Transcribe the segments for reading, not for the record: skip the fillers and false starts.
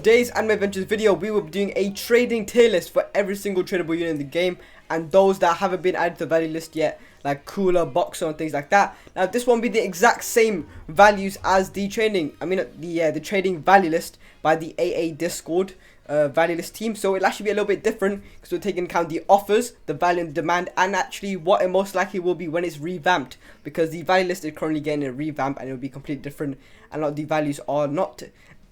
today's Anime Adventures video, we will be doing a trading tier list for every single tradable unit in the game, and those that haven't been added to the value list yet, like Cooler, Boxer, and things like that. Now, this won't be the exact same values as the the trading value list by the AA Discord value list team. So it'll actually be a little bit different because we're taking into account the offers, the value and demand, and actually what it most likely will be when it's revamped, because the value list is currently getting a revamp and it will be completely different, and a lot of the values are not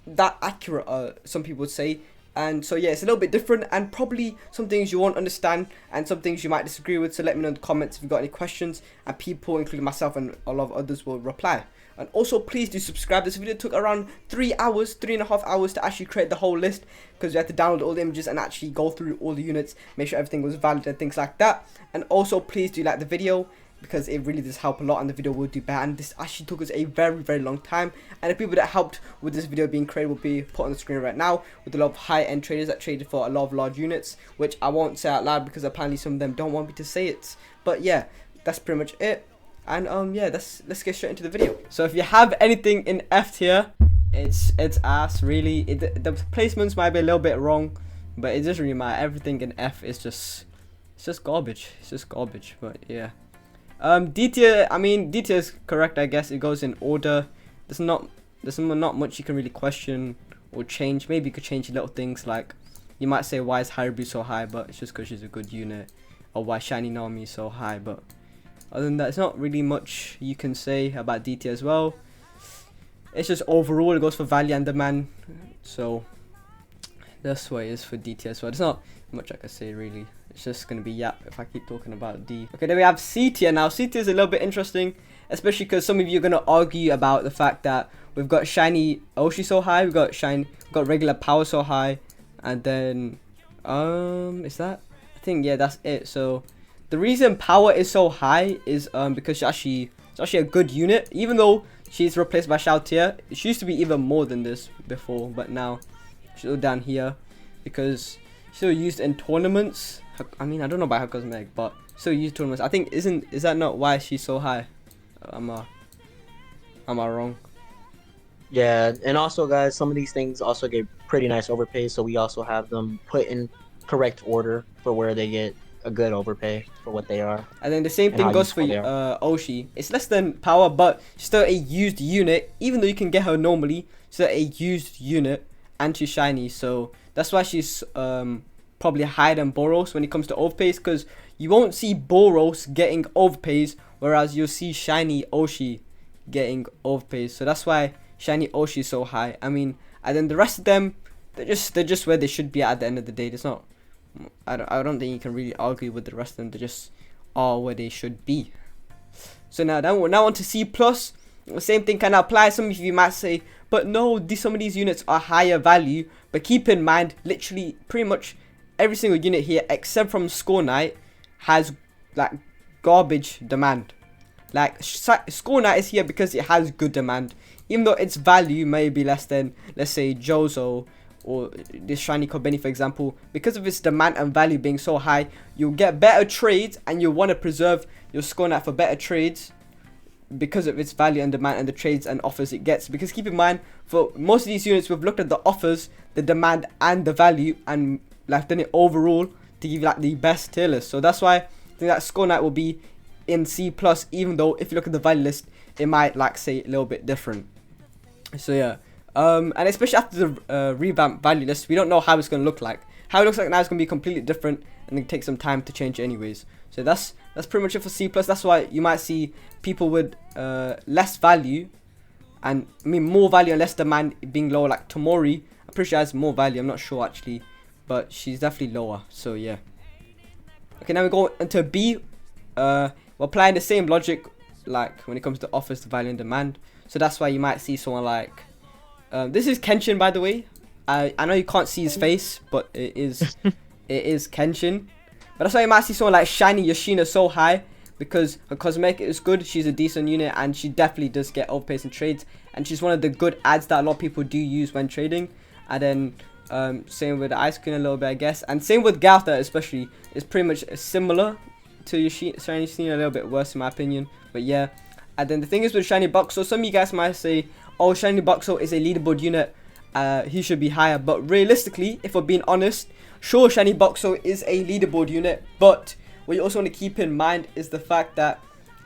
that accurate, some people would say. And so yeah, it's a little bit different, and probably some things you won't understand and some things you might disagree with. So let me know in the comments if you've got any questions, and people, including myself and a lot of others, will reply. And also, please do subscribe. This video took around 3.5 hours to actually create the whole list, because we had to download all the images and actually go through all the units, make sure everything was valid and things like that. And also, please do like the video, because it really does help a lot, and the video will do better. And this actually took us a very long time, and the people that helped with this video being created will be put on the screen right now, with a lot of high-end traders that traded for a lot of large units, which I won't say out loud because apparently some of them don't want me to say it. But yeah, that's pretty much it. And yeah, let's get straight into the video. So if you have anything in F tier, it's ass, really. The placements might be a little bit wrong, but it doesn't really matter. Everything in F is just garbage. It's just garbage. But yeah. D tier, D tier is correct, I guess. It goes in order. There's not much you can really question or change. Maybe you could change little things, like you might say, why is Haribu so high, but it's just because she's a good unit, or why Shiny Nami is so high. But other than that, it's not really much you can say about D tier as well. It's just overall it goes for value and demand, so that's what it is for D tier as well. There's not much I can say really. It's just gonna be yap if I keep talking about D. Okay, then we have C tier. Now C tier is a little bit interesting, especially because some of you are gonna argue about the fact that we've got Shiny Oshi so high, we've got regular power so high, and then is that? I think yeah, that's it. So the reason power is so high is because she's actually a good unit, even though she's replaced by Xiao tier. She used to be even more than this before, but now she's all down here because she's still used in tournaments. I mean, I don't know about her cosmetic, but still used tournaments. I think is that not why she's so high? Am I wrong? Yeah, and also guys, some of these things also get pretty nice overpay, so we also have them put in correct order for where they get a good overpay for what they are. And then the same thing goes for Oshi. It's less than power, but she's still a used unit. Even though you can get her normally, she's still a used unit, and she's shiny. So that's why she's probably higher than Boros when it comes to overpays, because you won't see Boros getting overpays, whereas you'll see shiny Oshi getting overpays. So that's why shiny Oshi is so high. I mean, and then the rest of them, they're just where they should be at the end of the day. There's not, I don't think you can really argue with the rest of them. They just are where they should be. So now on to C plus. The same thing can apply. Some of you might say, but no, some of these units are higher value. But keep in mind, literally pretty much every single unit here, except from Score Knight, has like garbage demand. Like Score Knight is here because it has good demand, even though its value may be less than, let's say, Jozo or this shiny Kobeni, for example. Because of its demand and value being so high, you'll get better trades, and you'll want to preserve your Score Knight for better trades because of its value and demand and the trades and offers it gets. Because keep in mind, for most of these units, we've looked at the offers, the demand, and the value, and like done it overall to give you like the best tier list. So that's why I think that Score Knight will be in C plus, even though if you look at the value list, it might like say a little bit different. So yeah, and especially after the revamp value list, we don't know how it's going to look like. How it looks like now is going to be completely different, and it takes some time to change anyways. So that's pretty much it for C plus. That's why you might see people with less value, and more value and less demand being lower, like Tomori. I'm pretty sure has more value, I'm not sure actually, but she's definitely lower. So yeah. Okay, now we go into B. We're applying the same logic like when it comes to offers, the value and demand. So that's why you might see someone like this is Kenshin, by the way. I know you can't see his face, but it is Kenshin. But that's why you might see someone like shiny Yoshina so high, because her cosmetic is good, she's a decent unit, and she definitely does get overpays in trades, and she's one of the good ads that a lot of people do use when trading. And then same with Ice Queen a little bit, I guess, and same with Galtha especially. It's pretty much similar to Yoshina, shiny Yoshina, a little bit worse in my opinion, but yeah. And then the thing is with shiny Boxo, some of you guys might say, oh, shiny Boxo is a leaderboard unit. he should be higher. But realistically, if we're being honest, sure, Shiny Boxo is a leaderboard unit, but what you also want to keep in mind is the fact that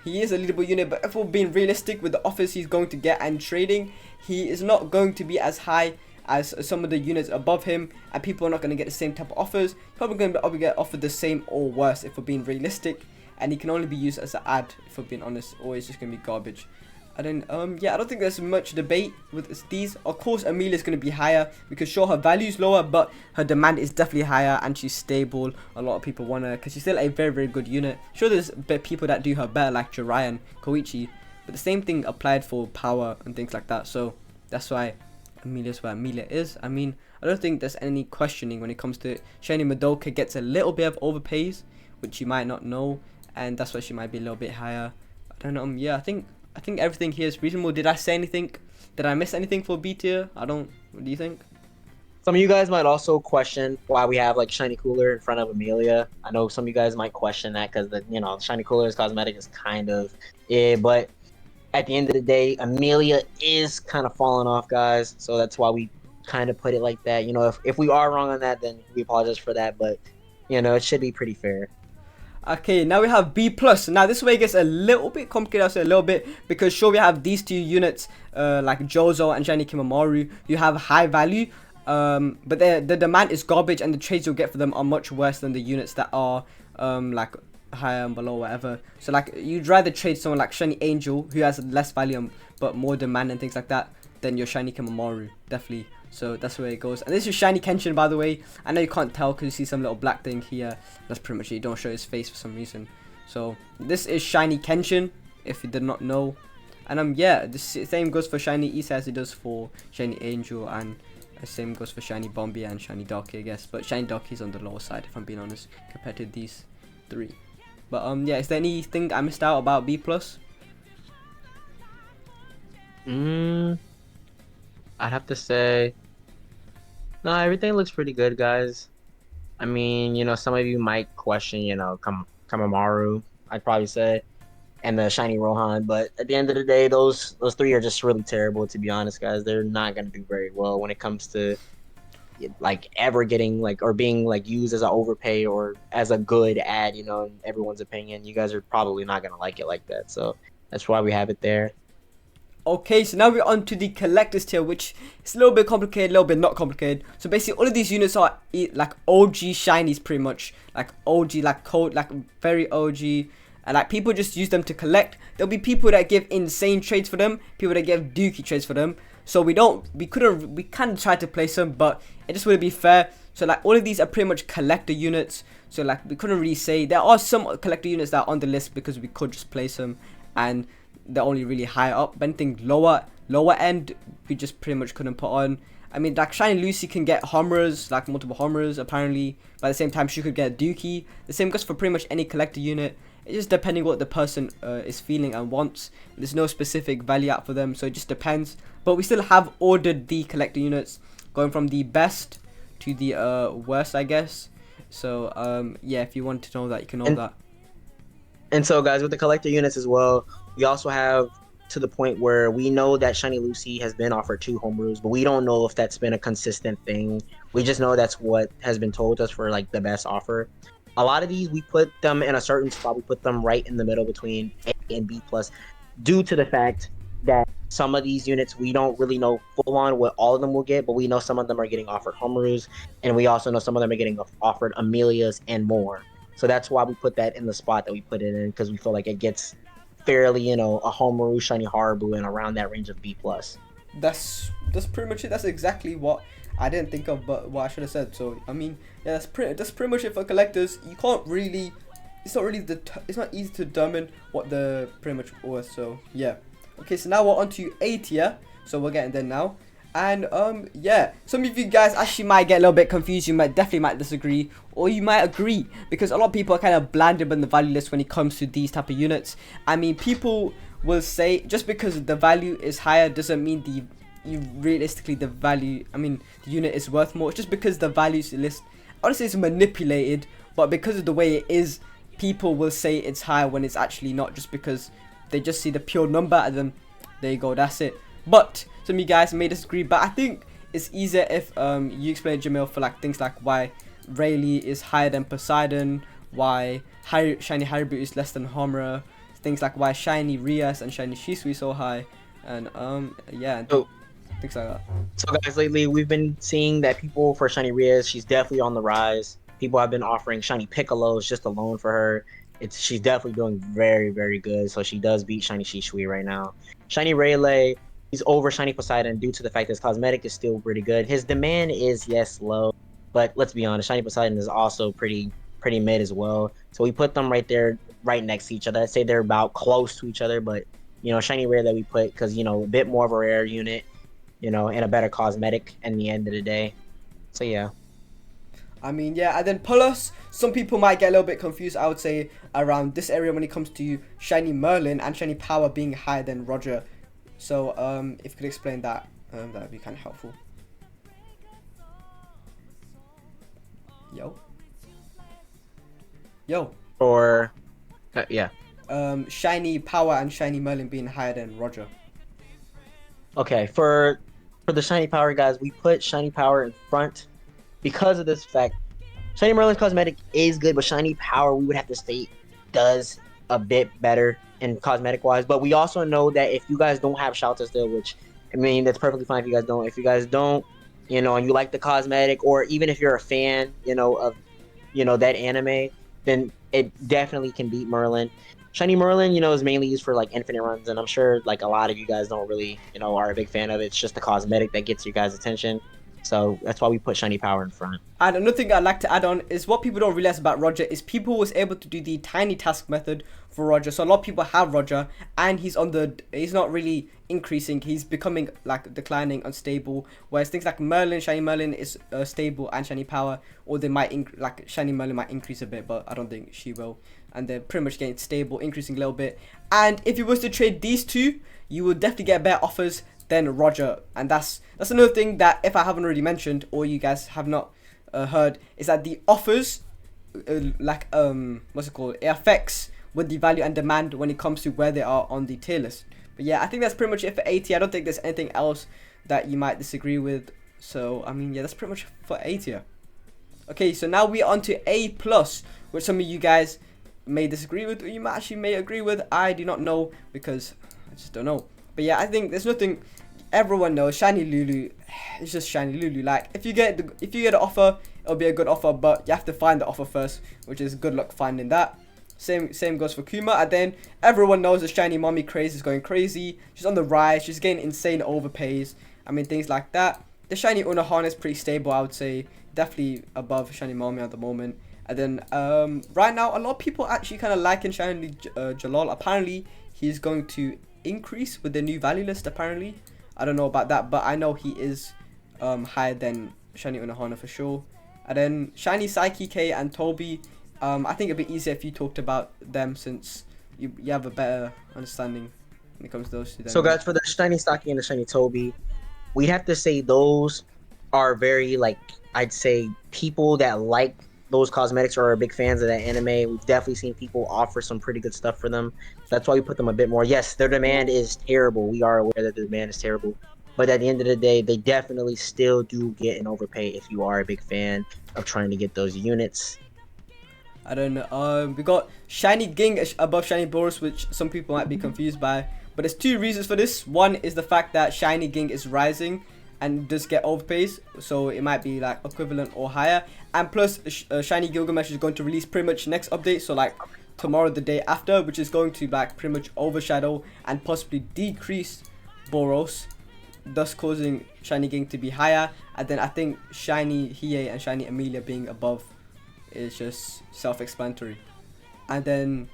he is a leaderboard unit, but if we're being realistic with the offers he's going to get and trading, he is not going to be as high as some of the units above him, and people are not going to get the same type of offers. Probably going to get offered the same or worse if we're being realistic, and he can only be used as an ad if we're being honest, or it's just going to be garbage. And then yeah, I don't think there's much debate with these. Of course, Amelia's going to be higher because sure, her value is lower, but her demand is definitely higher, and she's stable. A lot of people want her because she's still a very, very good unit. Sure, there's people that do her better like Jiraiya, Koichi, but the same thing applied for power and things like that. So that's why Amelia's where Amelia is. I mean, I don't think there's any questioning when it comes to it. Shiny Madoka gets a little bit of overpays, which you might not know, and that's why she might be a little bit higher. I don't know. Yeah, I think everything here is reasonable. Did I say anything? Did I miss anything for B tier? What do you think? Some of you guys might also question why we have like Shiny Cooler in front of Amelia. I know some of you guys might question that because the Shiny Cooler's cosmetic is kind of but at the end of the day, Amelia is kind of falling off, guys. So that's why we kind of put it like that. If we are wrong on that, then we apologize for that. But it should be pretty fair. Okay, now we have B+. Now this way it gets a little bit complicated, I'll say a little bit, because sure, we have these two units, like Jozo and Shiny Kimamaru. You have high value, but the demand is garbage, and the trades you'll get for them are much worse than the units that are like higher and below, whatever. So like, you'd rather trade someone like Shiny Angel, who has less value but more demand and things like that, than your Shiny Kimamaru, definitely. So that's where it goes. And this is Shiny Kenshin, by the way. I know you can't tell because you see some little black thing here. That's pretty much it. You don't show his face for some reason. So this is Shiny Kenshin, if you did not know. And yeah, the same goes for Shiny Issa as it does for Shiny Angel, and the same goes for Shiny Bombi and Shiny Darky, I guess. But Shiny Darky is on the lower side, if I'm being honest, compared to these three. But yeah, is there anything I missed out about B+? I'd have to say, no, everything looks pretty good, guys. I mean, some of you might question, Kamamaru, I'd probably say, and the Shiny Rohan, but at the end of the day, those three are just really terrible, to be honest, guys. They're not gonna do very well when it comes to like ever getting or being used as an overpay or as a good ad, in everyone's opinion. You guys are probably not gonna like it like that, so that's why we have it there. Okay, so now we're on to the collector's tier, which is a little bit complicated, a little bit not complicated. So basically, all of these units are like OG shinies, pretty much, like OG, like code, like very OG, and like people just use them to collect. There'll be people that give insane trades for them, people that give dookie trades for them. So we kind of tried to place them, but it just wouldn't be fair. So like all of these are pretty much collector units. So like we couldn't really say. There are some collector units that are on the list because we could just place them, and they're only really high up. But anything lower end, we just pretty much couldn't put on. I mean, like Shiny Lucy can get homers, like multiple homers apparently. But at the same time, she could get dookie. The same goes for pretty much any collector unit. It's just depending what the person is feeling and wants. There's no specific value out for them, so it just depends. But we still have ordered the collector units, going from the best to the worst, I guess. So yeah, if you want to know that, you can know that. And so, guys, with the collector units as well, we also have to the point where we know that Shiny Lucy has been offered 2 homeroos, but we don't know if that's been a consistent thing. We just know that's what has been told us for like the best offer. A lot of these, we put them in a certain spot. We put them right in the middle between A and B+, due to the fact that some of these units, we don't really know full on what all of them will get, but we know some of them are getting offered homeroos, and we also know some of them are getting offered Amelias and more. So that's why we put that in the spot that we put it in, because we feel like it gets fairly, a Homeru, Shiny Haribo, and around that range of B+. That's pretty much it. That's exactly what I didn't think of, but what I should have said. So I mean, yeah, that's pretty much it for collectors. You can't really, it's not easy to determine what the pretty much was. So yeah. Okay, so now we're on to A tier. So we're getting there now. And yeah, some of you guys actually might get a little bit confused. You definitely might disagree, or you might agree, because a lot of people are kind of blinded by the value list when it comes to these type of units. I mean, people will say just because the value is higher doesn't mean realistically the value, I mean, the unit is worth more. It's just because the values list, honestly, it's manipulated, but because of the way it is, people will say it's higher when it's actually not, just because they just see the pure number and then there you go, that's it. But some of you guys may disagree, but I think it's easier if you explain Jamil for like things like why Rayleigh is higher than Poseidon, why shiny Haribo is less than Homura, things like why shiny Rias and shiny Shisui so high, and yeah, and So, things like that. so guys, lately we've been seeing that people for Shiny Rias, she's definitely on the rise. People have been offering Shiny Piccolos just alone for her. She's definitely doing very, very good. So she does beat Shiny Shisui right now. Shiny Rayleigh, he's over Shiny Poseidon due to the fact that his cosmetic is still pretty good. His demand is, yes, low, but let's be honest, Shiny Poseidon is also pretty mid as well. So we put them right there, right next to each other. I'd say they're about close to each other, but Shiny Rare that we put because a bit more of a rare unit, and a better cosmetic in the end of the day. So yeah. I mean, yeah, and then plus, some people might get a little bit confused, I would say, around this area when it comes to Shiny Merlin and Shiny Power being higher than Roger. So, if you could explain that, that would be kind of helpful. Yo. Or yeah. Shiny Power and Shiny Merlin being higher than Roger. Okay, for the Shiny Power guys, we put Shiny Power in front because of this fact. Shiny Merlin's cosmetic is good, but Shiny Power we would have to state does a bit better in cosmetic wise. But we also know that if you guys don't have Shelter still, which I mean that's perfectly fine if you guys don't. If you guys don't, and you like the cosmetic, or even if you're a fan, of that anime, then it definitely can beat Merlin. Shiny Merlin, is mainly used for like infinite runs, and I'm sure like a lot of you guys don't really, are a big fan of it. It's just the cosmetic that gets your guys' attention. So that's why we put Shiny Power in front. And another thing I'd like to add on is what people don't realize about Roger is people was able to do the tiny task method for Roger. So a lot of people have Roger and he's not really increasing. He's becoming like declining, unstable. Whereas things like Merlin, Shiny Merlin is stable, and Shiny Power, or they might like Shiny Merlin might increase a bit, but I don't think she will. And they're pretty much getting stable, increasing a little bit. And if you was to trade these two, you will definitely get better offers than Roger. And that's another thing that if I haven't already mentioned or you guys have not heard, is that the offers what's it called, it affects with the value and demand when it comes to where they are on the tier list. But yeah, I think that's pretty much it for A tier. I don't think there's anything else that you might disagree with. So I mean, yeah, that's pretty much for A tier. Okay, so now we're on to A plus, which some of you guys may disagree with, or you may agree with. I do not know because I just don't know. But yeah, I think there's nothing. Everyone knows Shiny Lulu. It's just Shiny Lulu. Like if you get an offer, it'll be a good offer, but you have to find the offer first, which is good luck finding that. Same goes for Kuma. And then everyone knows the Shiny Mommy craze is going crazy. She's on the rise. She's getting insane overpays. I mean things like that. The Shiny Unohan is pretty stable, I would say. Definitely above Shiny Mommy at the moment. And then right now, a lot of people actually kind of liking Shiny Jalal. Apparently, he's going to increase with the new value list. Apparently, I don't know about that, but I know he is higher than Shiny Unohana for sure. And then Shiny Psyche K and Toby. I think it'd be easier if you talked about them since you have a better understanding when it comes to those two. So guys, for the Shiny Saki and the Shiny Toby, we have to say those are very I'd say people that like those cosmetics or are big fans of that anime. We've definitely seen people offer some pretty good stuff for them. That's why we put them a bit more. Yes, their demand is terrible. We are aware that the demand is terrible. But at the end of the day, they definitely still do get an overpay if you are a big fan of trying to get those units. I don't know. We got Shiny Ging above Shiny Boros, which some people might be confused by. But there's two reasons for this. One is the fact that Shiny Ging is rising and does get overpays, so it might be like equivalent or higher. And plus, Shiny Gilgamesh is going to release pretty much next update, so like tomorrow, the day after, which is going to like pretty much overshadow and possibly decrease Boros, thus causing Shiny Ging to be higher. And then I think Shiny Hiei and Shiny Amelia being above is just self-explanatory. And then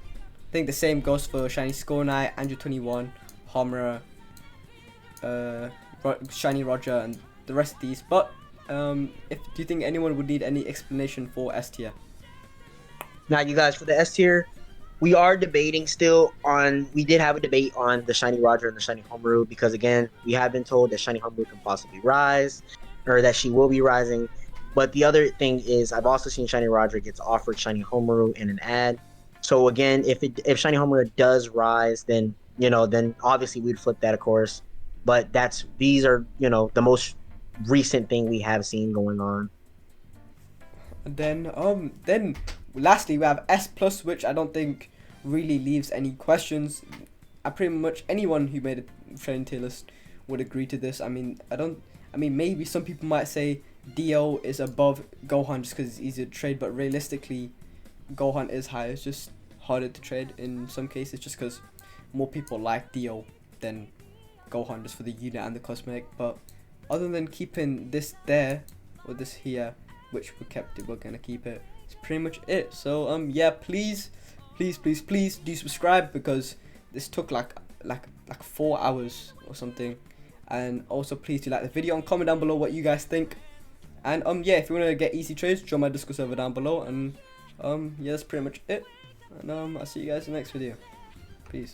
I think the same goes for Shiny Scornite, Andrew 21, Homura, Shiny Roger, and the rest of these. But do you think anyone would need any explanation for S tier? Now, you guys, for the S tier, we are debating still on. We did have a debate on the Shiny Roger and the Shiny Homuru because again, we have been told that Shiny Homuru can possibly rise, or that she will be rising. But the other thing is, I've also seen Shiny Roger gets offered Shiny Homuru in an ad. So again, if Shiny Homuru does rise, then obviously we'd flip that, of course. But these are the most recent thing we have seen going on. And then lastly we have S plus, which I don't think really leaves any questions. I pretty much anyone who made a trading tier list would agree to this. I mean, maybe some people might say Dio is above Gohan just because it's easier to trade, but realistically, Gohan is higher. It's just harder to trade in some cases, just because more people like Dio than Gohan, just for the unit and the cosmetic. But other than keeping this there or this here, which we kept it, we're gonna keep it. It's pretty much it. So yeah, please do subscribe, because this took like 4 hours or something. And also please do like the video and comment down below what you guys think. And yeah, if you want to get easy trades, join my Discord server down below. And yeah, that's pretty much it. And I'll see you guys in the next video. Peace.